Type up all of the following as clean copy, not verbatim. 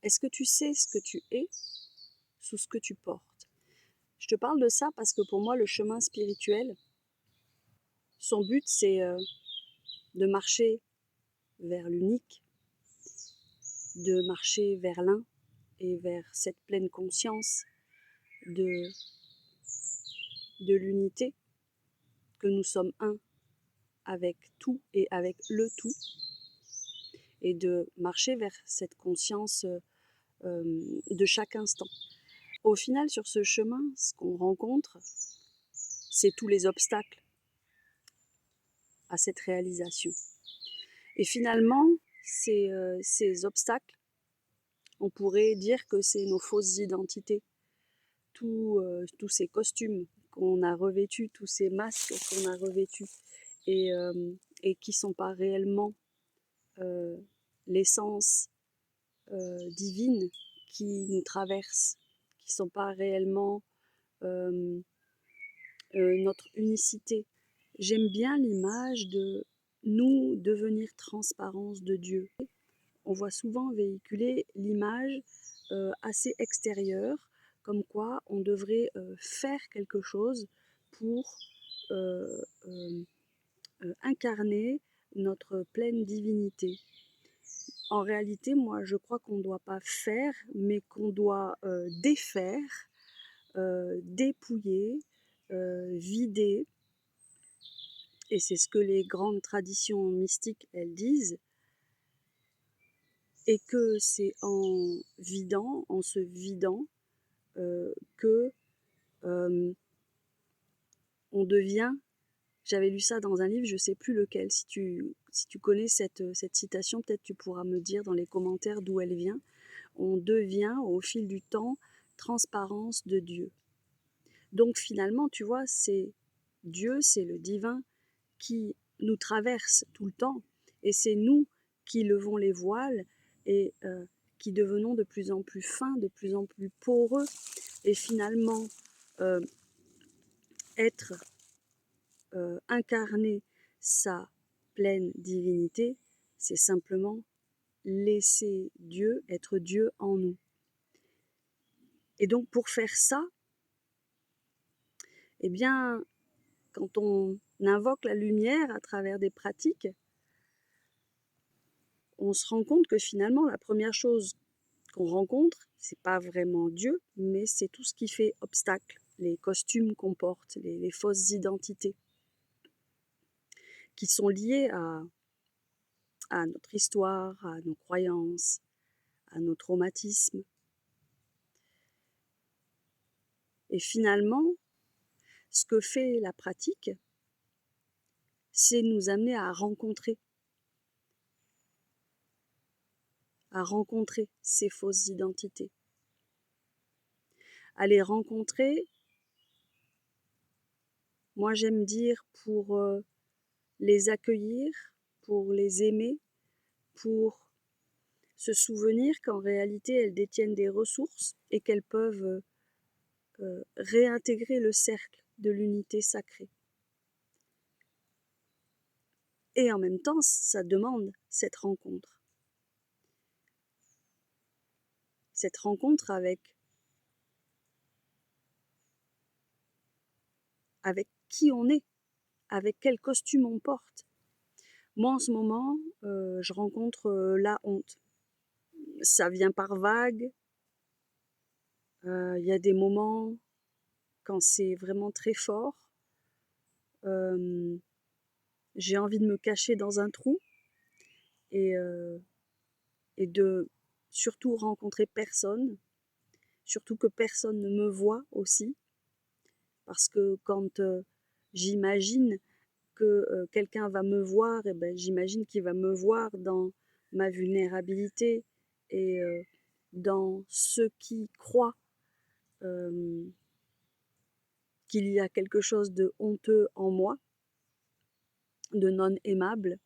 Est-ce que tu sais ce que tu es sous ce que tu portes? Je te parle de ça parce que pour moi, le chemin spirituel, son but, c'est de marcher vers l'unique, de marcher vers l'un et vers cette pleine conscience de, de l'unité, que nous sommes un avec tout et avec le tout, et de marcher vers cette conscience de chaque instant. Au final, sur ce chemin, ce qu'on rencontre, c'est tous les obstacles à cette réalisation. Et finalement, ces obstacles, on pourrait dire que c'est nos fausses identités, tous ces costumes qu'on a revêtus, tous ces masques qu'on a revêtus et qui ne sont pas réellement euh, l'essence divine qui nous traverse, qui ne sont pas réellement euh, notre unicité. J'aime bien l'image de nous devenir transparence de Dieu. On voit souvent véhiculer l'image assez extérieure, comme quoi on devrait faire quelque chose pour euh, euh, incarner notre pleine divinité. En réalité, moi, je crois qu'on ne doit pas faire, mais qu'on doit défaire, dépouiller, vider. Et c'est ce que les grandes traditions mystiques, elles disent. Et que c'est en vidant, en se vidant, que on devient, j'avais lu ça dans un livre, je ne sais plus lequel, si tu connais cette citation, peut-être tu pourras me dire dans les commentaires d'où elle vient, on devient au fil du temps transparence de Dieu. Donc finalement, tu vois, c'est Dieu, c'est le divin qui nous traverse tout le temps, et c'est nous qui levons les voiles et qui devenons de plus en plus fins, de plus en plus poreux, et finalement être incarner sa pleine divinité, c'est simplement laisser Dieu être Dieu en nous. Et donc pour faire ça, eh bien, quand on invoque la lumière à travers des pratiques, on se rend compte que finalement la première chose qu'on rencontre, c'est pas vraiment Dieu, mais c'est tout ce qui fait obstacle, les costumes qu'on porte, les fausses identités, qui sont liées à notre histoire, à nos croyances, à nos traumatismes. Et finalement, ce que fait la pratique, c'est nous amener à rencontrer ces fausses identités, à les rencontrer. Moi, j'aime dire pour les accueillir, pour les aimer, pour se souvenir qu'en réalité, elles détiennent des ressources et qu'elles peuvent réintégrer le cercle de l'unité sacrée. Et en même temps, ça demande cette rencontre. Cette rencontre avec qui on est, avec quel costume on porte. Moi, en ce moment, je rencontre la honte. Ça vient par vagues. Il y a des moments quand c'est vraiment très fort. J'ai envie de me cacher dans un trou et de surtout rencontrer personne, surtout que personne ne me voit aussi, parce que quand j'imagine que quelqu'un va me voir, et ben, j'imagine qu'il va me voir dans ma vulnérabilité et dans ceux qui croient qu'il y a quelque chose de honteux en moi, de non aimable.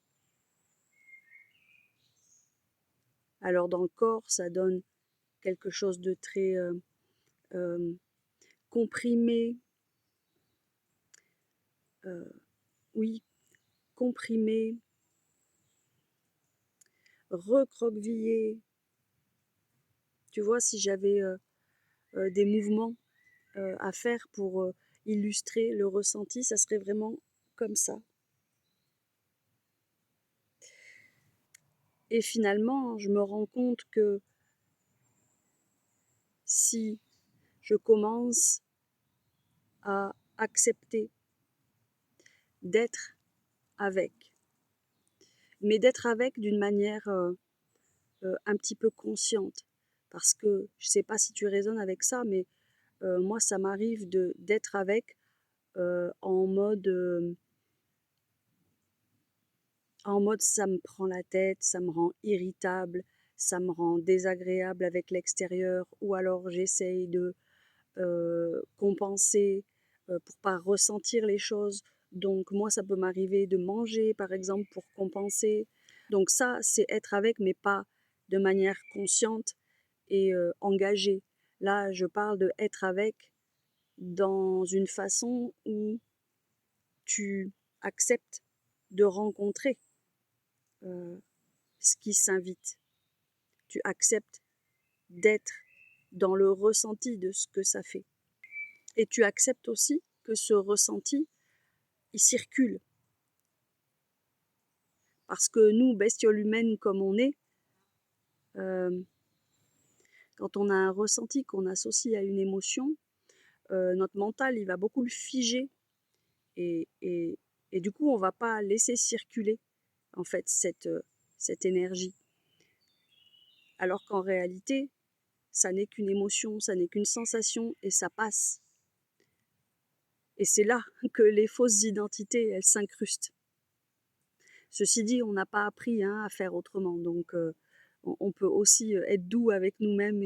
Alors dans le corps, ça donne quelque chose de très comprimé, oui, comprimé, recroquevillé, Tu vois, si j'avais des mouvements à faire pour illustrer le ressenti, ça serait vraiment comme ça. Et finalement, je me rends compte que si je commence à accepter d'être avec, mais d'être avec d'une manière un petit peu consciente, parce que je ne sais pas si tu résonnes avec ça, mais moi ça m'arrive d'être avec en mode ça me prend la tête, ça me rend irritable, ça me rend désagréable avec l'extérieur, ou alors j'essaye de compenser pour pas ressentir les choses. Donc moi, ça peut m'arriver de manger, par exemple, pour compenser. Donc ça, c'est être avec, mais pas de manière consciente et engagée. Là, je parle de être avec dans une façon où tu acceptes de rencontrer ce qui s'invite. Tu acceptes d'être dans le ressenti de ce que ça fait. Et tu acceptes aussi que ce ressenti, il circule. Parce que nous, bestioles humaines comme on est, euh, quand on a un ressenti qu'on associe à une émotion, notre mental, il va beaucoup le figer. Et du coup, on ne va pas laisser circuler, en fait, cette énergie. Alors qu'en réalité, ça n'est qu'une émotion, ça n'est qu'une sensation, et ça passe. Et c'est là que les fausses identités, elles s'incrustent. Ceci dit, on n'a pas appris à faire autrement. Donc, on peut aussi être doux avec nous-mêmes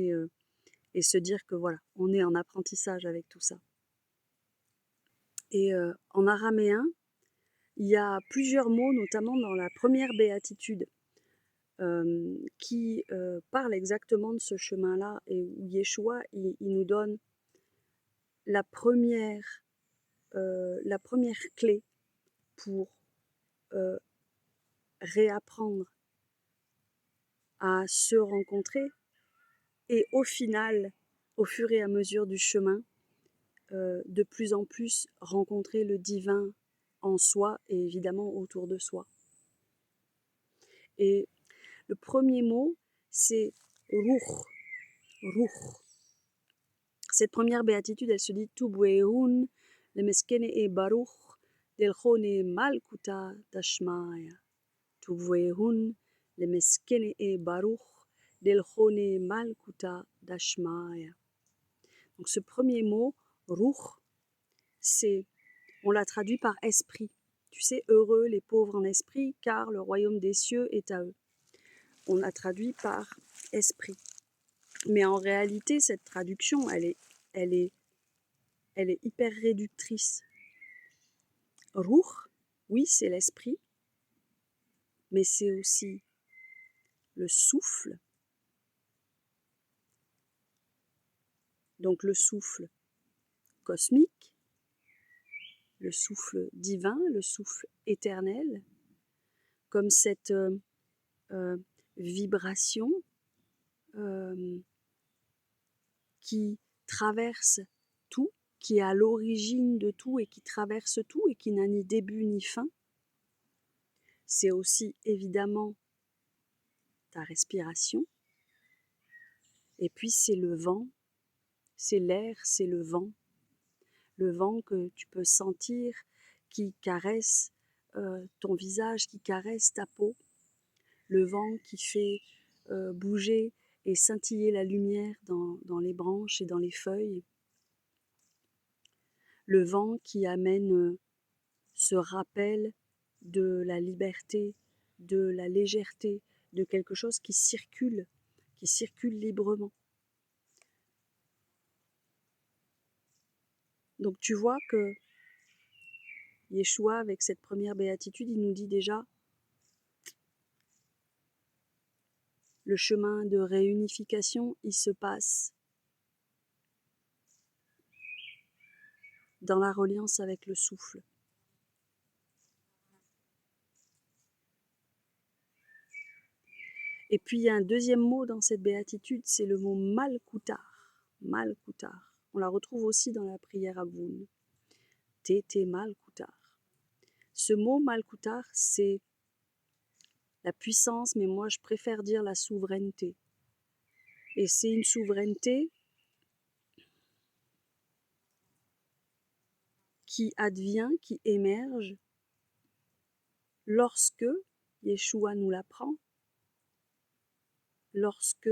et se dire que voilà, on est en apprentissage avec tout ça. Et en araméen, il y a plusieurs mots, notamment dans la première béatitude, qui parlent exactement de ce chemin-là, et où Yeshua, il nous donne la première clé pour réapprendre à se rencontrer et au final, au fur et à mesure du chemin, de plus en plus rencontrer le divin en soi et évidemment autour de soi. Et le premier mot, c'est Ruch. Ruch. Cette première béatitude, elle se dit Tubweun, le meskene e baruch, delchone malkuta dashmaya. Tubweun, le meskene e baruch, delchone malkuta dashmaya. Donc ce premier mot, Ruch, on l'a traduit par esprit. Tu sais, heureux les pauvres en esprit, car le royaume des cieux est à eux. On l'a traduit par esprit. Mais en réalité, cette traduction, elle est hyper réductrice. Ruch, oui, c'est l'esprit, mais c'est aussi le souffle. Donc le souffle cosmique, le souffle divin, le souffle éternel, comme cette vibration qui traverse tout, qui est à l'origine de tout et qui traverse tout et qui n'a ni début ni fin. C'est aussi évidemment ta respiration. Et puis c'est le vent, c'est l'air, c'est le vent que tu peux sentir qui caresse ton visage, qui caresse ta peau, le vent qui fait bouger et scintiller la lumière dans les branches et dans les feuilles, le vent qui amène ce rappel de la liberté, de la légèreté, de quelque chose qui circule librement. Donc tu vois que Yeshua, avec cette première béatitude, il nous dit déjà le chemin de réunification, il se passe dans la reliance avec le souffle. Et puis il y a un deuxième mot dans cette béatitude, c'est le mot Malkutar. Malkutar. On la retrouve aussi dans la prière à Boun. Tété Malkutar. Ce mot Malkutar, c'est la puissance, mais moi je préfère dire la souveraineté. Et c'est une souveraineté qui advient, qui émerge lorsque, Yeshua nous l'apprend, lorsque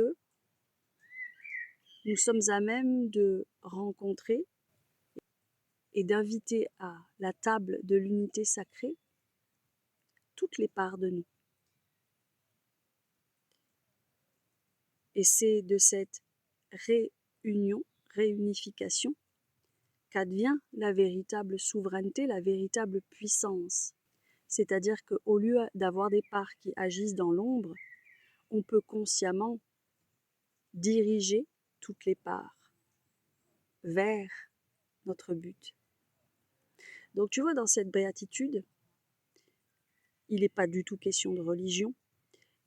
nous sommes à même de rencontrer et d'inviter à la table de l'unité sacrée toutes les parts de nous. Et c'est de cette réunification, qu'advient la véritable souveraineté, la véritable puissance. C'est-à-dire qu'au lieu d'avoir des parts qui agissent dans l'ombre, on peut consciemment diriger toutes les parts vers notre but. Donc tu vois, dans cette béatitude, il n'est pas du tout question de religion,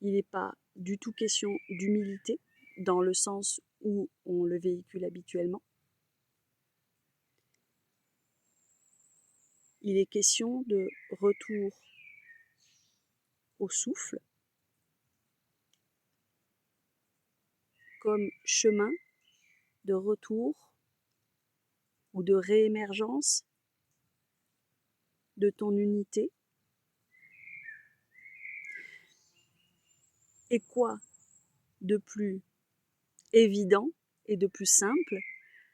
il n'est pas du tout question d'humilité, dans le sens où on le véhicule habituellement. Il est question de retour au souffle comme chemin de retour ou de réémergence de ton unité. Et quoi de plus évident et de plus simple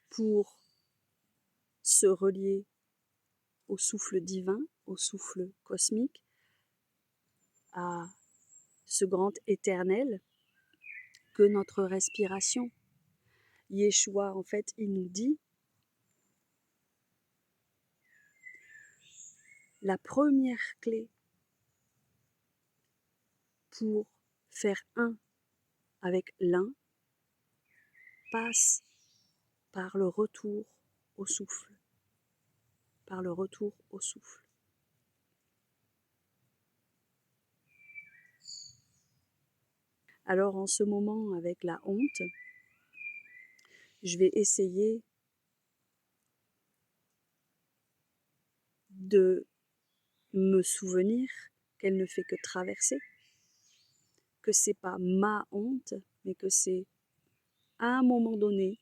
pour se relier au souffle divin, au souffle cosmique, à ce grand éternel que notre respiration. Yeshua, en fait, il nous dit la première clé pour faire un avec l'un passe par le retour au souffle. Par le retour au souffle. Alors en ce moment, avec la honte, je vais essayer de me souvenir qu'elle ne fait que traverser, que c'est pas ma honte, mais que c'est à un moment donné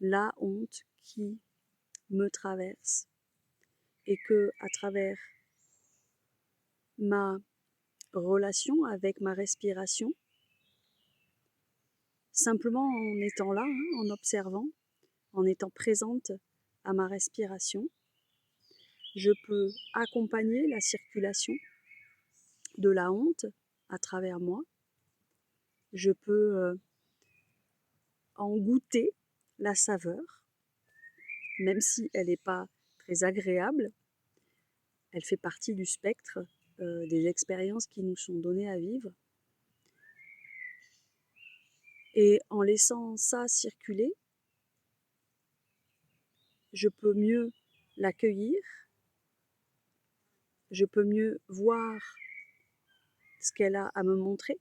la honte qui me traverse et que à travers ma relation avec ma respiration, simplement en étant là, en observant, en étant présente à ma respiration, je peux accompagner la circulation de la honte à travers moi. Je peux en goûter la saveur, même si elle n'est pas très agréable. Elle fait partie du spectre des expériences qui nous sont données à vivre. Et en laissant ça circuler, je peux mieux l'accueillir, je peux mieux voir ce qu'elle a à me montrer.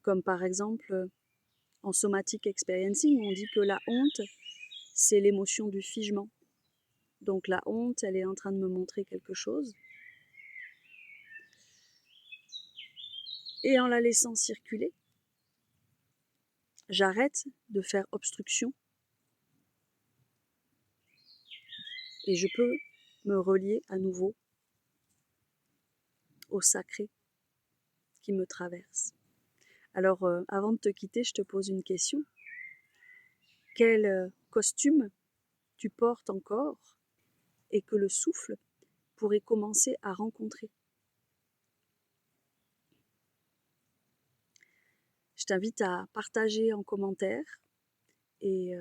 Comme par exemple, en somatic experiencing, on dit que la honte, c'est l'émotion du figement. Donc la honte, elle est en train de me montrer quelque chose. Et en la laissant circuler, j'arrête de faire obstruction et je peux me relier à nouveau au sacré qui me traverse. Alors, avant de te quitter, je te pose une question. Quel costume tu portes encore et que le souffle pourrait commencer à rencontrer? Je t'invite à partager en commentaire et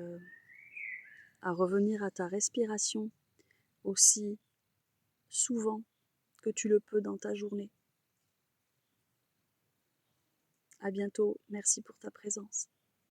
à revenir à ta respiration aussi souvent que tu le peux dans ta journée. À bientôt, merci pour ta présence.